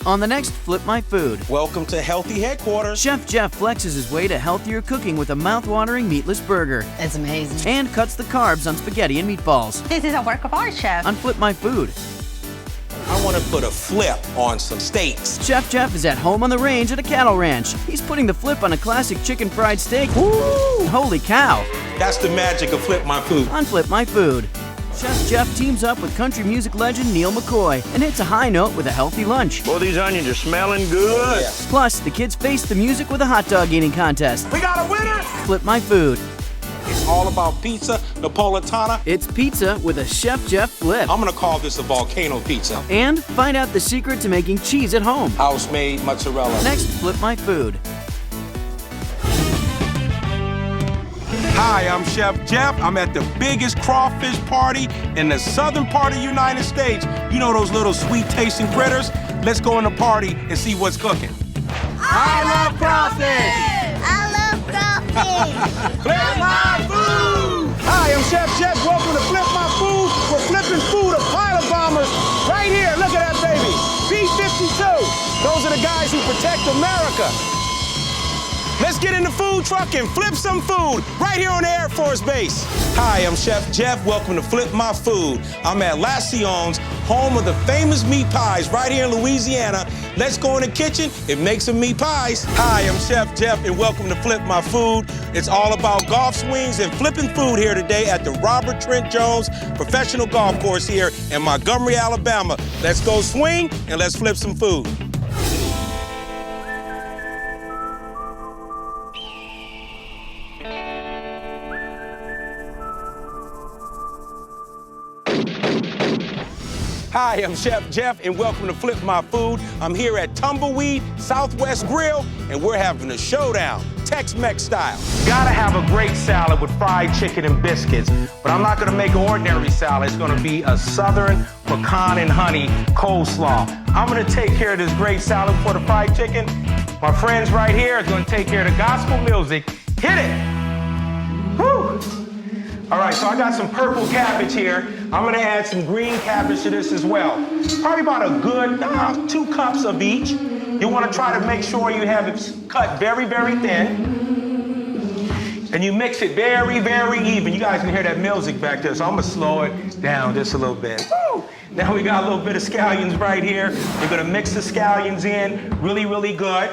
On the next Flip My Food. Welcome to Healthy Headquarters. Chef Jeff flexes his way to healthier cooking with a mouth-watering meatless burger. It's amazing. And cuts the carbs on spaghetti and meatballs. This is a work of art, Chef. On Flip My Food. I want to put a flip on some steaks. Chef Jeff is at home on the range at a cattle ranch. He's putting the flip on a classic chicken fried steak. Woo! Holy cow! That's the magic of Flip My Food. On Flip My Food. Chef Jeff teams up with country music legend Neil McCoy and hits a high note with a healthy lunch. Boy, these onions are smelling good. Yeah. Plus, the kids face the music with a hot dog eating contest. We got a winner! Flip My Food. It's all about pizza, Napolitana. It's pizza with a Chef Jeff flip. I'm gonna call this a volcano pizza. And find out the secret to making cheese at home. House-made mozzarella. Next, Flip My Food. Hi, I'm Chef Jeff. I'm at the biggest crawfish party in the southern part of the United States. You know those little sweet-tasting critters? Let's go in the party and see what's cooking. I love crawfish! I love crawfish. Flip My Food! Hi, I'm Chef Jeff. Welcome to Flip My Food. We're flipping food of pilot bombers right here. Look at that baby. B-52. Those are the guys who protect America. Let's get in the food truck and flip some food right here on the Air Force Base. Hi, I'm Chef Jeff. Welcome to Flip My Food. I'm at La Sion's, home of the famous meat pies right here in Louisiana. Let's go in the kitchen and make some meat pies. Hi, I'm Chef Jeff, and welcome to Flip My Food. It's all about golf swings and flipping food here today at the Robert Trent Jones Professional Golf Course here in Montgomery, Alabama. Let's go swing and let's flip some food. Hi, I'm Chef Jeff, and welcome to Flip My Food. I'm here at Tumbleweed Southwest Grill, and we're having a showdown, Tex-Mex style. Gotta have a great salad with fried chicken and biscuits, but I'm not gonna make an ordinary salad. It's gonna be a Southern pecan and honey coleslaw. I'm gonna take care of this great salad for the fried chicken. My friends right here are gonna take care of the gospel music. Hit it! Woo! All right, so I got some purple cabbage here. I'm gonna add some green cabbage to this as well. Probably about a good 2 cups of each. You wanna try to make sure you have it cut very, very thin. And you mix it very, very even. You guys can hear that music back there, so I'm gonna slow it down just a little bit. Woo! Now we got a little bit of scallions right here. We're gonna mix the scallions in really, really good.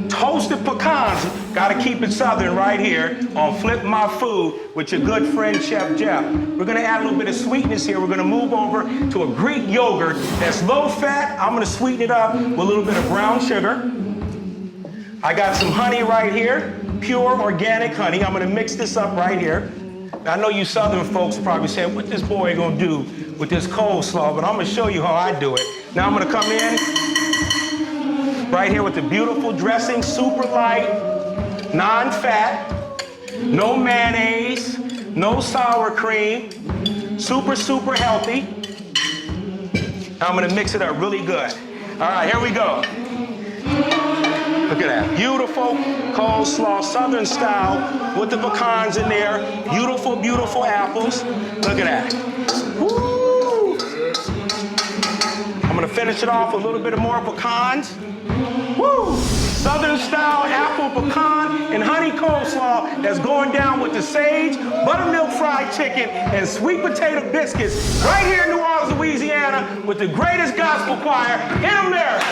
Toasted pecans, gotta keep it southern right here on Flip My Food with your good friend Chef Jeff. We're gonna add a little bit of sweetness here. We're gonna move over to a Greek yogurt that's low fat. I'm gonna sweeten it up with a little bit of brown sugar. I got some honey right here, pure organic honey. I'm gonna mix this up right here. I know you southern folks are probably saying, what this boy gonna do with this coleslaw, but I'm gonna show you how I do it. Now I'm gonna come in right here with the beautiful dressing, super light, non-fat, no mayonnaise, no sour cream, super, super healthy. Now I'm gonna mix it up really good. All right, here we go. Look at that, beautiful coleslaw, southern style, with the pecans in there. Beautiful, beautiful apples. Look at that. Woo! I'm gonna finish it off with a little bit of more pecans. Woo! Southern style apple, pecan, and honey coleslaw that's going down with the sage, buttermilk fried chicken, and sweet potato biscuits right here in New Orleans, Louisiana, with the greatest gospel choir in America.